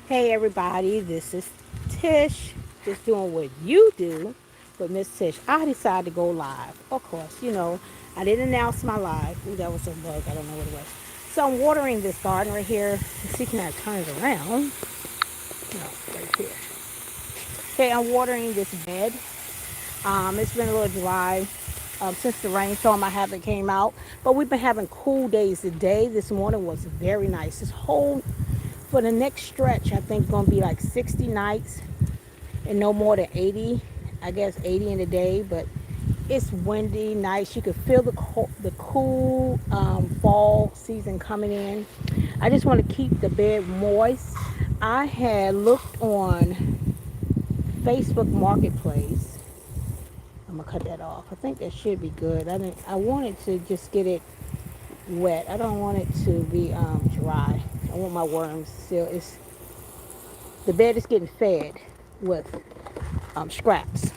Hey everybody, this is Tish. Just doing what you do with Miss Tish. I decided to go live. Of course, I didn't announce my live. Ooh, that was a bug. I don't know what it was. So I'm watering this garden right here. Let's see, can I turn it around? No, right here. Okay, I'm watering this bed. It's been a little dry since the rainstorm I haven't came out, but we've been having cool days. Today, this morning was very nice. This whole for the next stretch, I think it's gonna be like 60 nights and no more than 80. I guess 80 in a day, but it's windy, nice. You can feel the cool fall season coming in. I just want to keep the bed moist. I had looked on Facebook Marketplace. I'm gonna cut that off. I think that should be good. I wanted to just get it wet. I don't want it to be dry. I want my worms still. It's the bed is getting fed with scraps.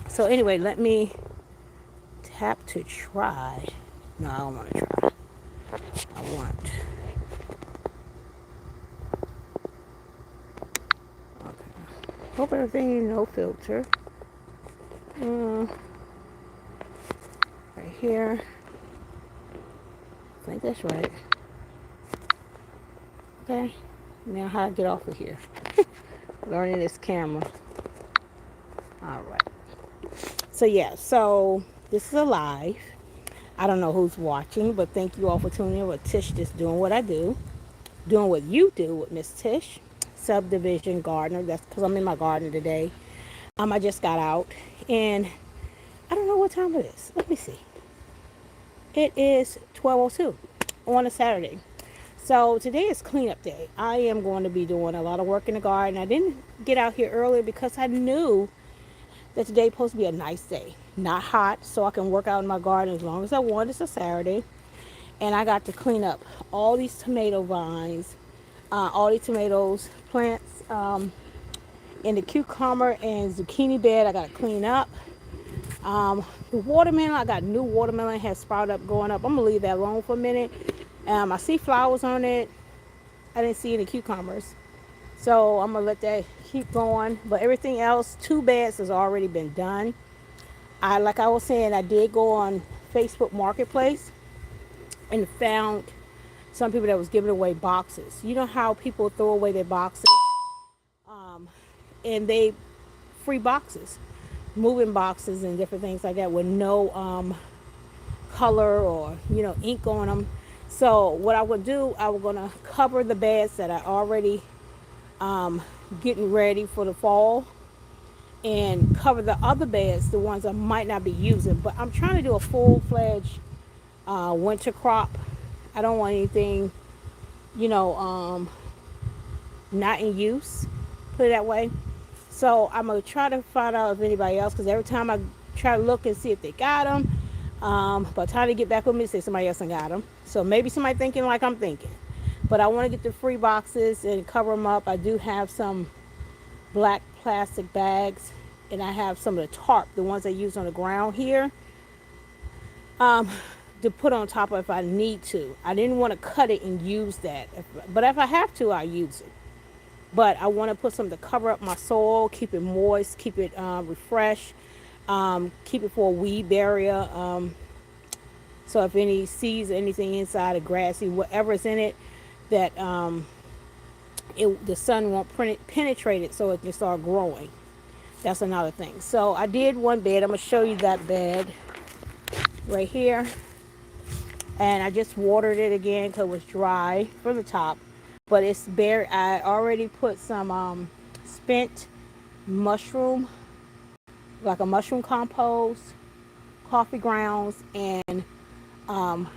So anyway, let me tap to try. No, I don't want to try. I want. Okay. Hope everything no filter. Mm, right here. I think that's right. Okay. Now how to get off of here? Learning this camera. All right. So yeah. So this is a live. I don't know who's watching, but thank you all for tuning in with Tish. Just doing what I do, doing what you do with Miss Tish, subdivision gardener. That's because I'm in my garden today. I just got out, and I don't know what time it is. Let me see. It is 12:02 on a Saturday. So today is cleanup day. I am going to be doing a lot of work in the garden. I didn't get out here earlier because I knew that today is supposed to be a nice day, not hot, so I can work out in my garden as long as I want. It's a Saturday, and I got to clean up all these tomato vines, all these tomatoes plants, in the cucumber and zucchini bed. I got to clean up. The watermelon, I got new watermelon has sprouted up, going up. I'm gonna leave that alone for a minute. I see flowers on it. I didn't see any cucumbers, so I'm gonna let that keep going. But everything else, two beds has already been done. Like I was saying, I did go on Facebook Marketplace and found some people that was giving away boxes. You know how people throw away their boxes, and they free boxes, moving boxes and different things like that with no color or ink on them. So what I would do, I was gonna cover the beds that I already getting ready for the fall, and cover the other beds, the ones I might not be using. But I'm trying to do a full-fledged winter crop. I don't want anything, you know, not in use. Put it that way. So I'm gonna try to find out if anybody else, because every time I try to look and see if they got them, by the time they get back with me, say somebody else got them. So maybe somebody thinking like I'm thinking. But I want to get the free boxes and cover them up. I do have some black plastic bags, and I have some of the tarp, the ones I use on the ground here, um, to put on top of if I need to. I didn't want to cut it and use that, but if I have to, I'll use it. But I want to put some to cover up my soil, keep it moist, keep it refreshed, keep it for a weed barrier. So if any seeds or anything inside of grassy, whatever's in it, that the sun won't penetrate it, so it can start growing. That's another thing. So I did one bed. I'm gonna show you that bed right here, and I just watered it again because it was dry from the top, but it's bare. I already put some spent mushroom, like a mushroom compost, coffee grounds, and um,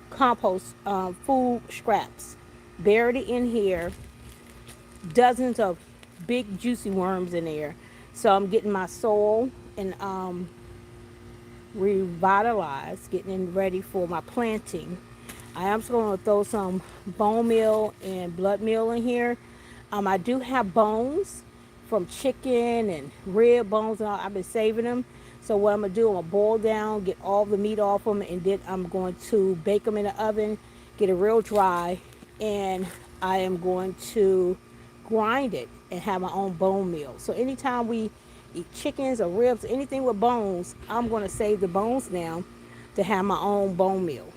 compost food scraps. Buried it in here. Dozens of big juicy worms in there. So I'm getting my soil and revitalized, getting it ready for my planting. I am just going to throw some bone meal and blood meal in here. I do have bones from chicken and rib bones, and all. I've been saving them. So what I'm going to do, I'm going to boil down, get all the meat off them, and then I'm going to bake them in the oven, get it real dry, and I am going to grind it and have my own bone meal. So anytime we eat chickens or ribs, anything with bones, I'm going to save the bones now to have my own bone meal.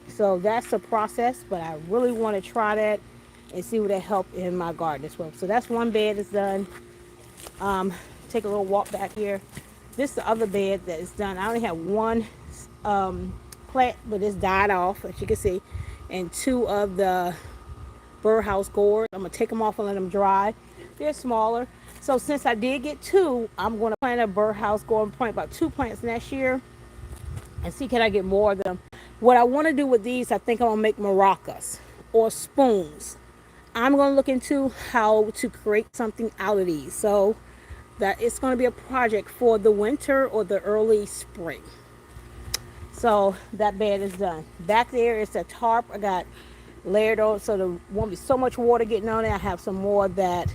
So that's a process, but I really want to try that and see what that help in my garden as well. So that's one bed is done. Um, Take a little walk back here. This is the other bed that is done. I only have one plant, but it's died off, as you can see, and two of the birdhouse gourds. I'm gonna take them off and let them dry. They're smaller. So since I did get two, I'm gonna plant a birdhouse gourd, plant about two plants next year, and see can I get more of them. What I want to do with these, I think I'm gonna make maracas or spoons. I'm gonna look into how to create something out of these. So that it's going to be a project for the winter or the early spring. So that bed is done. Back there is the tarp I got layered on so there won't be so much water getting on it. I have some more of that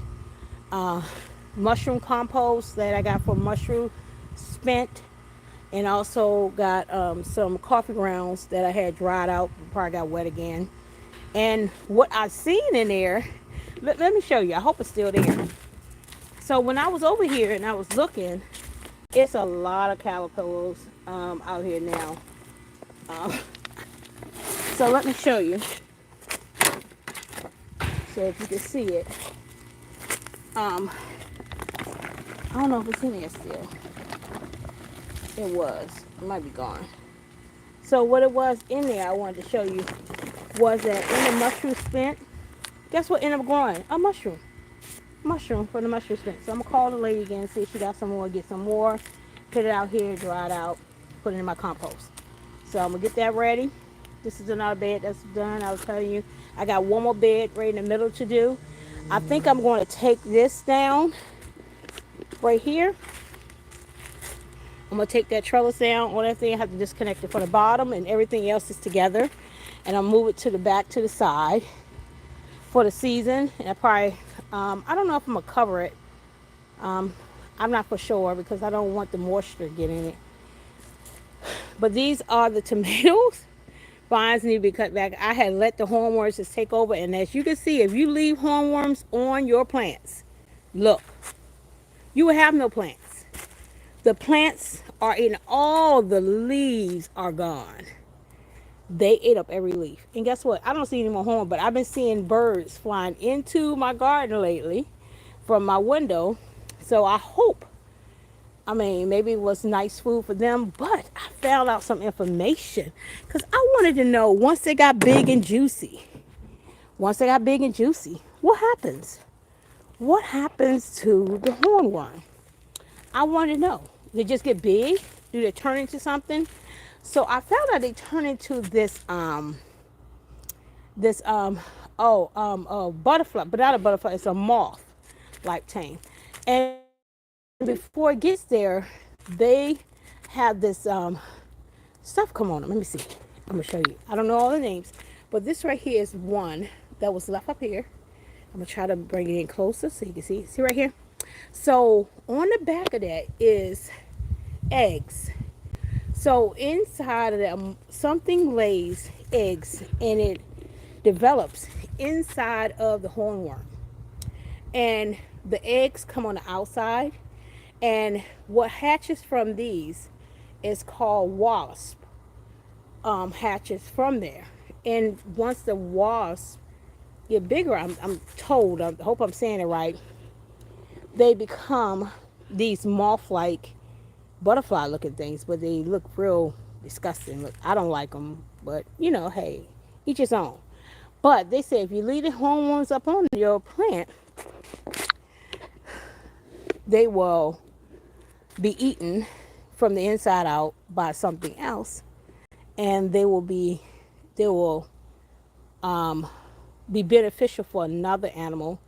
mushroom compost that I got from mushroom spent, and also got some coffee grounds that I had dried out, probably got wet again. And what I seen in there, let me show you. I hope it's still there. So when I was over here and I was looking, it's a lot of caterpillars out here now. Um, so let me show you. So if you can see it, I don't know if it's in there still. It was. It might be gone. So what it was in there, I wanted to show you, was that in the mushroom spent, guess what ended up growing? A mushroom. Mushroom from the mushroom spent. So I'm gonna call the lady again and see if she got some more, get some more, put it out here, dry it out, put it in my compost. So I'm gonna get that ready. This is another bed that's done. I was telling you, I got one more bed right in the middle to do. I think I'm going to take this down right here. I'm gonna take that trellis down on that thing. I have to disconnect it from the bottom, and everything else is together. And I'll move it to the back to the side for the season. And I probably, I don't know if I'm gonna cover it. I'm not for sure because I don't want the moisture to get in it. But these are the tomatoes. Vines need to be cut back. I had let the hornworms just take over, and as you can see, if you leave hornworms on your plants, look, you will have no plants. The plants are eating, all the leaves are gone. They ate up every leaf. And guess what? I don't see any more horn, but I've been seeing birds flying into my garden lately from my window. So I hope, I mean, maybe it was nice food for them, but I found out some information because I wanted to know, once they got big and juicy, what happens? What happens to the hornworm? I want to know. They just get big? Do they turn into something? So I found out they turn into this butterfly, but not a butterfly, it's a moth like thing. And before it gets there, they have this stuff come on them. Let me see. I'm gonna show you. I don't know all the names, but this right here is one that was left up here. I'm gonna try to bring it in closer so you can see. See right here? So on the back of that is eggs. So inside of that, something lays eggs and it develops inside of the hornworm. And the eggs come on the outside. And what hatches from these is called wasp. Hatches from there. And once the wasp get bigger, I'm told, I hope I'm saying it right, they become these moth-like butterfly looking things, but they look real disgusting. Look, I don't like them, but you know, hey, each his own. But they say if you leave the hormones up on your plant, they will be eaten from the inside out by something else, and they will be beneficial for another animal,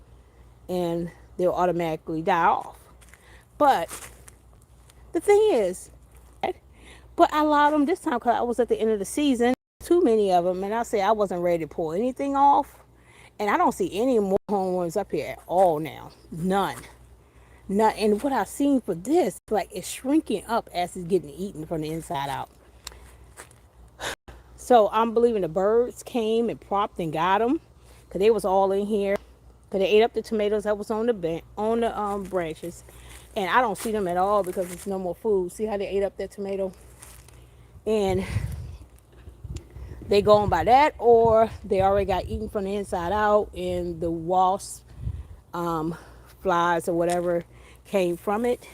and they'll automatically die off. But the thing is, but I allowed them this time because I was at the end of the season. Too many of them, and I say I wasn't ready to pull anything off. And I don't see any more hornworms up here at all now. None. None. And what I've seen for this, like, it's shrinking up as it's getting eaten from the inside out. So I'm believing the birds came and propped and got them because they was all in here. Cause they ate up the tomatoes that was on the branches, and I don't see them at all because it's no more food. See how they ate up that tomato, and they go on by that, or they already got eaten from the inside out, and the wasps, um, flies or whatever came from it,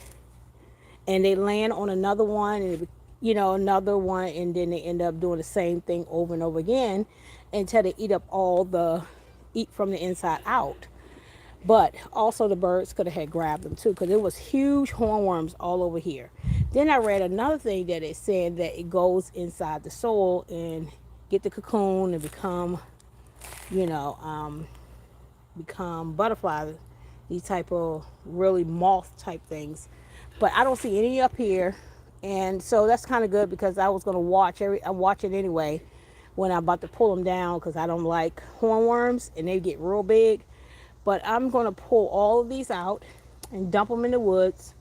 and they land on another one, and another one, and then they end up doing the same thing over and over again until they eat from the inside out. But also the birds could have had grabbed them too, because it was huge hornworms all over here. Then I read another thing that it said that it goes inside the soil and get the cocoon and you know, become butterflies, these type of really moth type things. But I don't see any up here, and so that's kind of good because I was gonna I watch it anyway when I'm about to pull them down because I don't like hornworms and they get real big. But I'm going to pull all of these out and dump them in the woods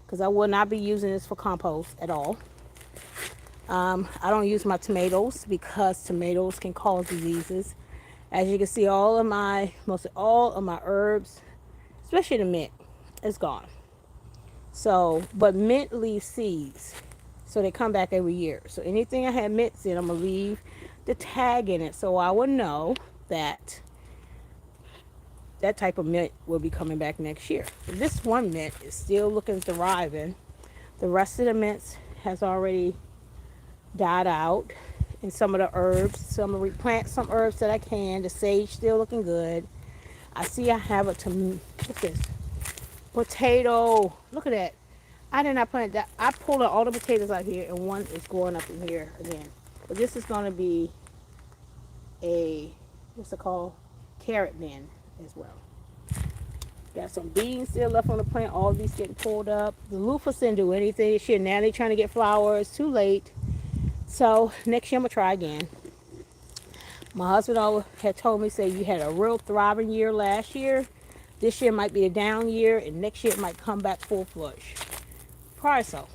because I will not be using this for compost at all. I don't use my tomatoes because tomatoes can cause diseases. As you can see, mostly all of my herbs, especially the mint, is gone. So, but mint leaves seeds, so they come back every year. So anything I had mints in, I'm going to leave the tag in it so I will know that that type of mint will be coming back next year. This one mint is still looking thriving. The rest of the mints has already died out. And some of the herbs, so I'm gonna replant some herbs that I can. The sage still looking good. I see I have what's this? Potato. Look at that. I did not plant that. I pulled out all the potatoes out here, and one is growing up in here again. But this is gonna be what's it called? Carrot bin as well. Got some beans still left on the plant. All these getting pulled up. The loofahs didn't do anything this year. Now they're trying to get flowers. Too late. So next year I'm gonna try again. My husband had told me, say you had a real thriving year last year. This year might be a down year, and next year it might come back full flush. Probably so.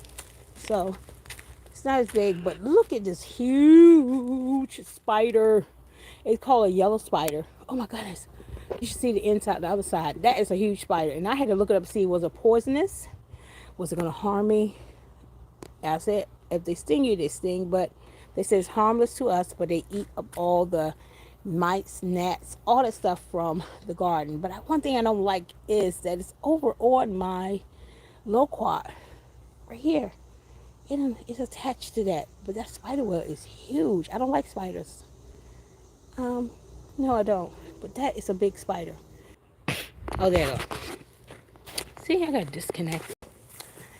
So it's not as big, but look at this huge spider. It's called a yellow spider. Oh my goodness. You should see the inside, the other side. That is a huge spider. And I had to look it up to see, was it poisonous? Was it going to harm me? I said, if they sting you, they sting. But they say it's harmless to us, but they eat up all the mites, gnats, all that stuff from the garden. But one thing I don't like is that it's over on my loquat right here. It's attached to that. But that spider web is huge. I don't like spiders. No, I don't. But that is a big spider. Oh, there you go. See, I got disconnected.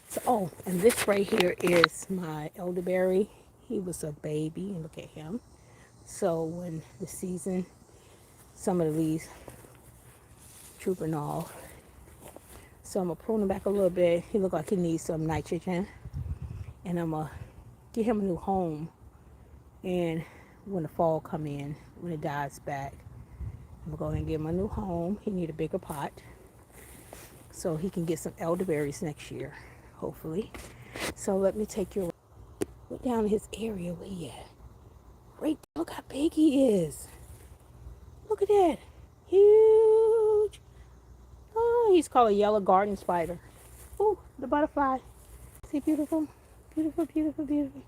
So, and this right here is my elderberry. He was a baby, and look at him. So when the season, some of the leaves drooping off. So I'm gonna prune him back a little bit. He look like he needs some nitrogen, and I'm gonna get him a new home. And when the fall come in, when it dies back, I'm gonna go ahead and give him a new home. He need a bigger pot so he can get some elderberries next year, hopefully. So let me take you down his area. Where he at? Right, look how big he is. Look at that, huge. Oh, he's called a yellow garden spider. Oh, the butterfly. See, beautiful, beautiful, beautiful, beautiful.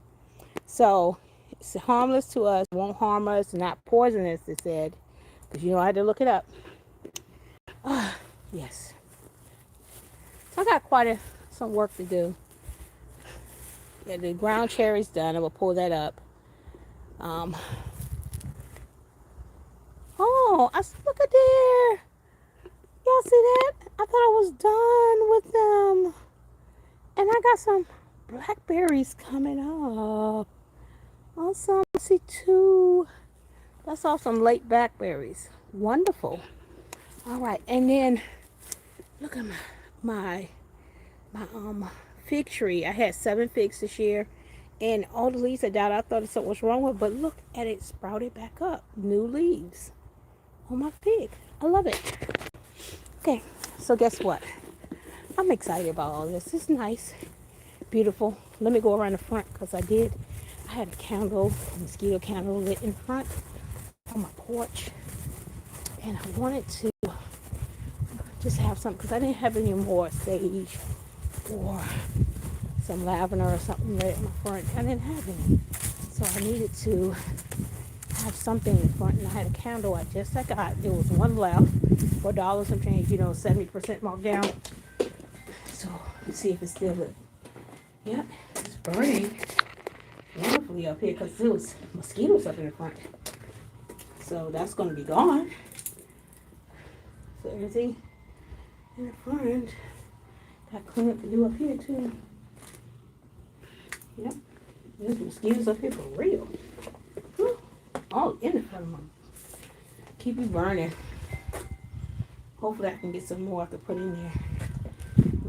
So it's harmless to us, won't harm us, not poisonous, it said. Because I had to look it up. Yes. So I got quite some work to do. Yeah, the ground cherry's done. I will pull that up. Look at there. Y'all see that? I thought I was done with them. And I got some blackberries coming up. Awesome. I see two. That's all some late blackberries. Wonderful. All right, and then look at my fig tree. I had 7 figs this year, and all the leaves are died. I thought something was wrong with it, but look at it, sprouted back up. New leaves on my fig. I love it. Okay, so guess what? I'm excited about all this. It's nice, beautiful. Let me go around the front because I had a mosquito candle lit in front on my porch, and I wanted to just have some, because I didn't have any more sage or some lavender or something right in my front. I didn't have any. So I needed to have something in front, and I had a candle I just got. There was one left for dollars and change, 70% markdown. So let's see if it's still lit. Yep, it's burning wonderfully up here because there was mosquitoes up in the front. So that's going to be gone. So everything in the front. Got cleanup to do up here too. Yep, there's mosquitoes up here for real. Whew. All in the front of them. Keep you burning. Hopefully I can get some more to put in there.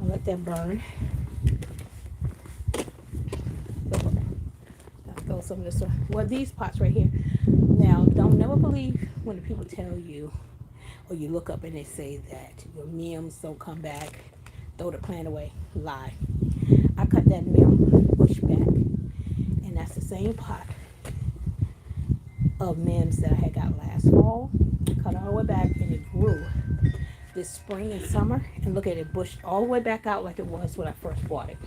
I'll let that burn. I'll throw some of this one. Well, these pots right here. Now, don't never believe when the people tell you, or you look up and they say that your memes don't come back, throw the plant away. Lie. I cut that mem bush back, and that's the same pot of mems that I had got last fall. Cut all the way back, and it grew this spring and summer. And look at it, bushed all the way back out like it was when I first bought it.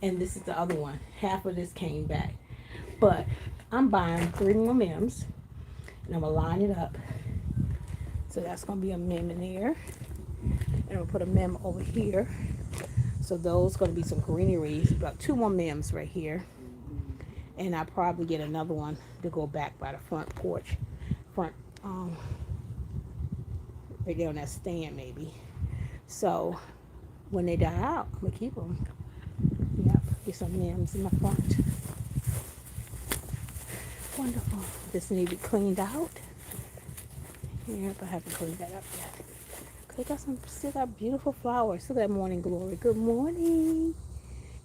And this is the other one. Half of this came back. But I'm buying 3 more mems, and I'm going to line it up. So that's going to be a mem in there. And I'm going to put a mem over here. So those going to be some greeneries. About 2 more mems right here. And I'll probably get another one to go back by the front porch. Right there on that stand maybe. So when they die out, I'm going to keep them. Yep, get some mems in the front. Wonderful. This need to be cleaned out. Yep, I haven't cleaned that up yet. They got still got beautiful flowers. Still got morning glory. Good morning,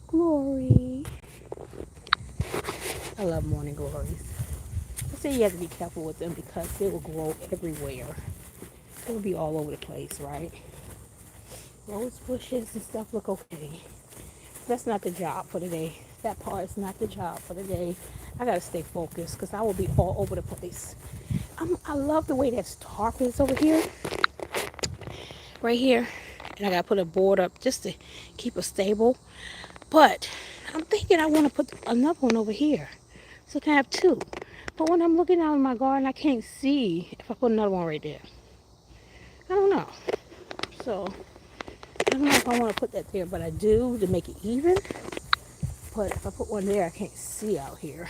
glory. I love morning glories. I say you have to be careful with them because they will grow everywhere. They will be all over the place, right? Rose bushes and stuff look okay. That's not the job for the day. That part is not the job for the day. I gotta stay focused because I will be all over the place. I love the way that tarp is over here. Right here. And I gotta put a board up just to keep it stable. But I'm thinking I want to put another one over here. So I can have 2. But when I'm looking out in my garden, I can't see if I put another one right there. I don't know. So I don't know if I want to put that there, but I do to make it even. But if I put one there, I can't see out here.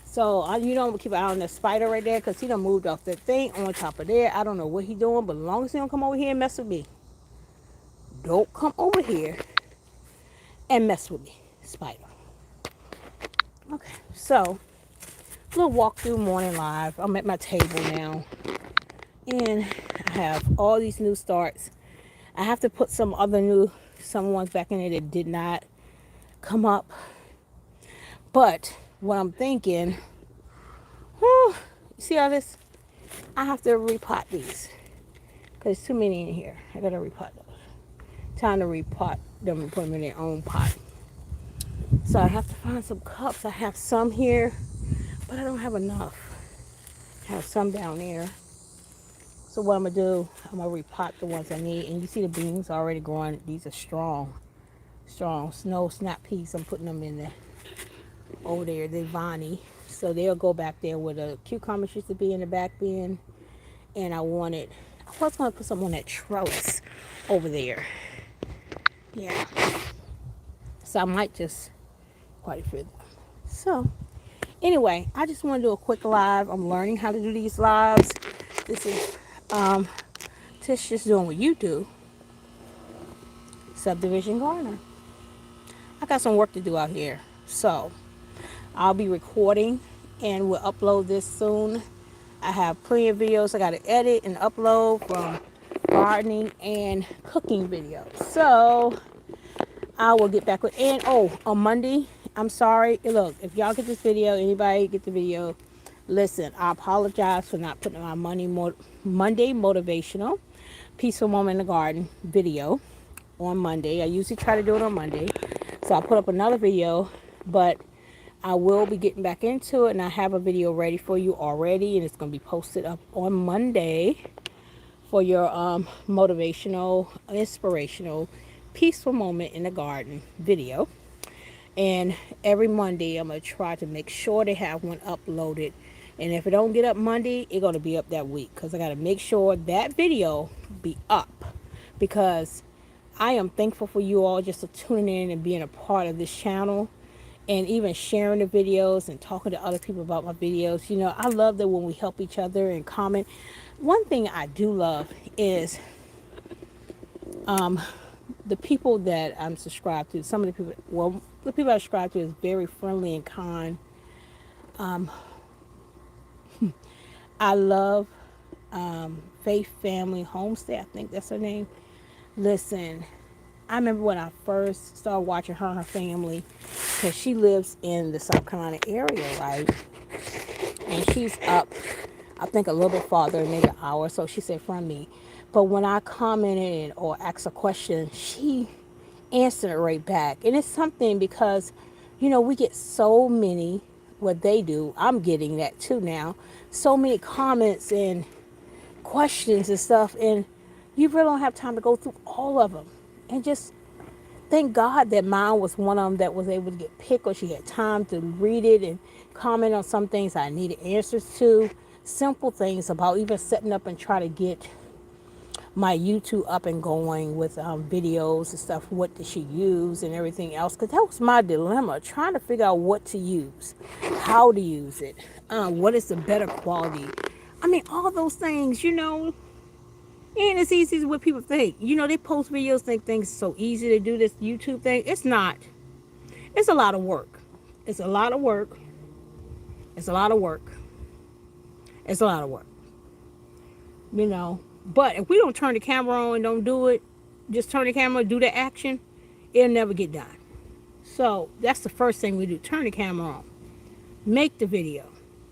So you don't keep an eye on that spider right there because he done moved off that thing on top of there. I don't know what he doing, but as long as he don't come over here and mess with me. Don't come over here and mess with me, spider. Okay, so little walk through morning live. I'm at my table now, and I have all these new starts. I have to put some ones back in there that did not come up. But what I'm thinking, you see all this? I have to repot these because there's too many in here. I gotta repot those. Time to repot them and put them in their own pot. So I have to find some cups. I have some here, but I don't have enough. I have some down there. So what I'm going to do, I'm going to repot the ones I need. And you see the beans already growing. These are strong snow snap peas. I'm putting them in there. Over there, they're viney. So they'll go back there where the cucumbers used to be in the back bin. And I was going to put some on that trellis over there. Yeah. So I might just quite a few of them. So anyway, I just want to do a quick live. I'm learning how to do these lives. This is Tish just doing what you do. Subdivision gardener. I got some work to do out here. So I'll be recording and we'll upload this soon. I have plenty of videos I got to edit and upload from gardening and cooking videos. So I will get back with, and on Monday, I'm sorry. Look, if y'all get this video, anybody get the video, listen, I apologize for not putting my Monday motivational peaceful moment in the garden video on Monday. I usually try to do it on Monday. So I put up another video, but I will be getting back into it, and I have a video ready for you already, and it's going to be posted up on Monday for your motivational, inspirational, peaceful moment in the garden video. And every Monday, I'm going to try to make sure they have one uploaded. And if it don't get up Monday, it's going to be up that week, because I got to make sure that video be up, because I am thankful for you all just to tuning in and being a part of this channel, and even sharing the videos and talking to other people about my videos. You know, I love that when we help each other and comment. One thing I do love is the people that I'm subscribed to. Some of the people, well, the people I subscribe to is very friendly and kind. I love Faith Family Homestead. I think that's her name. Listen, I remember when I first started watching her and her family, because she lives in the South Carolina area, right? And she's up, I think, a little bit farther, maybe an hour, so she said from me. But when I commented or asked a question, she answered it right back. And it's something, because, you know, we get so many, what they do, I'm getting that too now, so many comments and questions and stuff, and you really don't have time to go through all of them. And just thank God that mine was one of them that was able to get picked, or she had time to read it and comment on some things I needed answers to. Simple things about even setting up and try to get my YouTube up and going with videos and stuff. What did she use and everything else? Because that was my dilemma, trying to figure out what to use, how to use it, what is the better quality. I mean, all those things, you know, ain't as easy as what people think. You know, they post videos, think things so easy to do this YouTube thing. It's not. It's a lot of work. It's a lot of work. It's a lot of work. It's a lot of work. You know, but if we don't turn the camera on and don't do it, just turn the camera, do the action, it'll never get done. So that's the first thing we do. Turn the camera on. Make the video.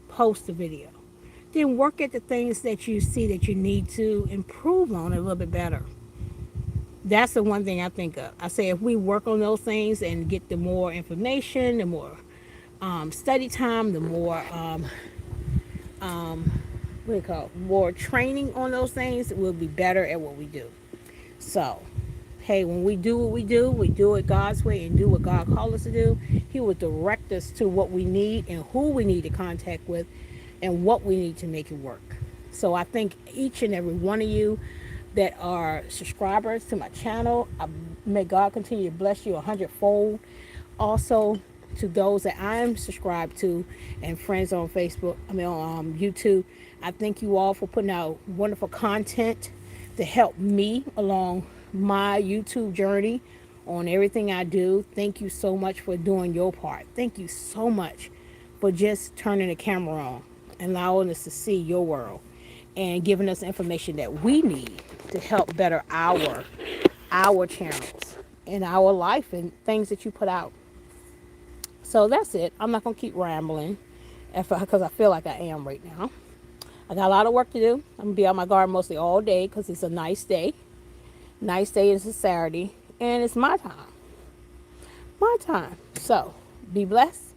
Post the video. Then work at the things that you see that you need to improve on a little bit better. That's the one thing I think of. I say if we work on those things and get the more information, the more study time, the more what do you call it? More training on those things, we'll be better at what we do. So, hey, when we do what we do it God's way and do what God called us to do. He will direct us to what we need and who we need to contact with and what we need to make it work. So I thank each and every one of you that are subscribers to my channel. May God continue to bless you 100-fold. Also, to those that I'm subscribed to and friends on Facebook, on YouTube, I thank you all for putting out wonderful content to help me along my YouTube journey on everything I do. Thank you so much for doing your part. Thank you so much for just turning the camera on and allowing us to see your world and giving us information that we need to help better our channels and our life and things that you put out. So that's it. I'm not going to keep rambling because I feel like I am right now. I got a lot of work to do. I'm going to be out my garden mostly all day because it's a nice day. Nice day is a Saturday. And it's my time. My time. So, be blessed.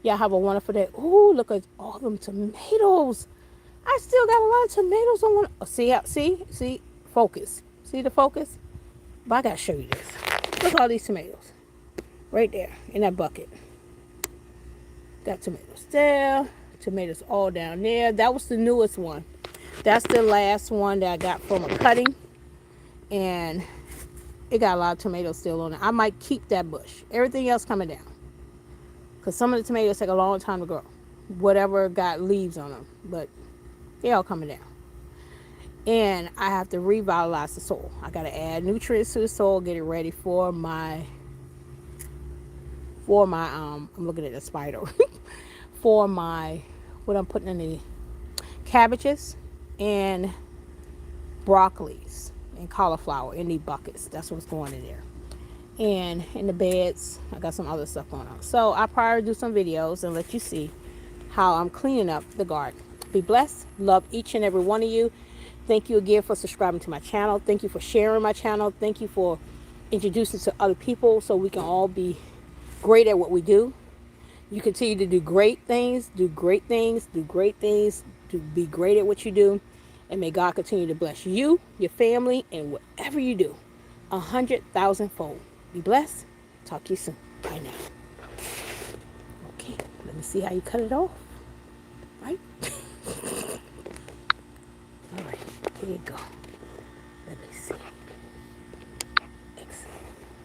Y'all have a wonderful day. Ooh, look at all them tomatoes. I still got a lot of tomatoes on one. Oh, see, focus. See the focus? But I got to show you this. Look at all these tomatoes. Right there in that bucket. Got tomatoes there. Tomatoes all down there. That was the newest one. That's the last one that I got from a cutting. And it got a lot of tomatoes still on it. I might keep that bush. Everything else coming down. Because some of the tomatoes take a long time to grow. Whatever got leaves on them. But they all coming down. And I have to revitalize the soil. I got to add nutrients to the soil. Get it ready for my I'm looking at the spider. For my, what I'm putting in the cabbages and broccolis and cauliflower in the buckets. That's what's going in there. And in the beds, I got some other stuff going on. So I probably do some videos and let you see how I'm cleaning up the garden. Be blessed. Love each and every one of you. Thank you again for subscribing to my channel. Thank you for sharing my channel. Thank you for introducing to other people so we can all be great at what we do. You continue to do great things, do great things, do great things, to be great at what you do. And may God continue to bless you, your family, and whatever you do 100,000-fold. Be blessed. Talk to you soon. Bye now. Okay, let me see how you cut it off. Right? All right, here you go.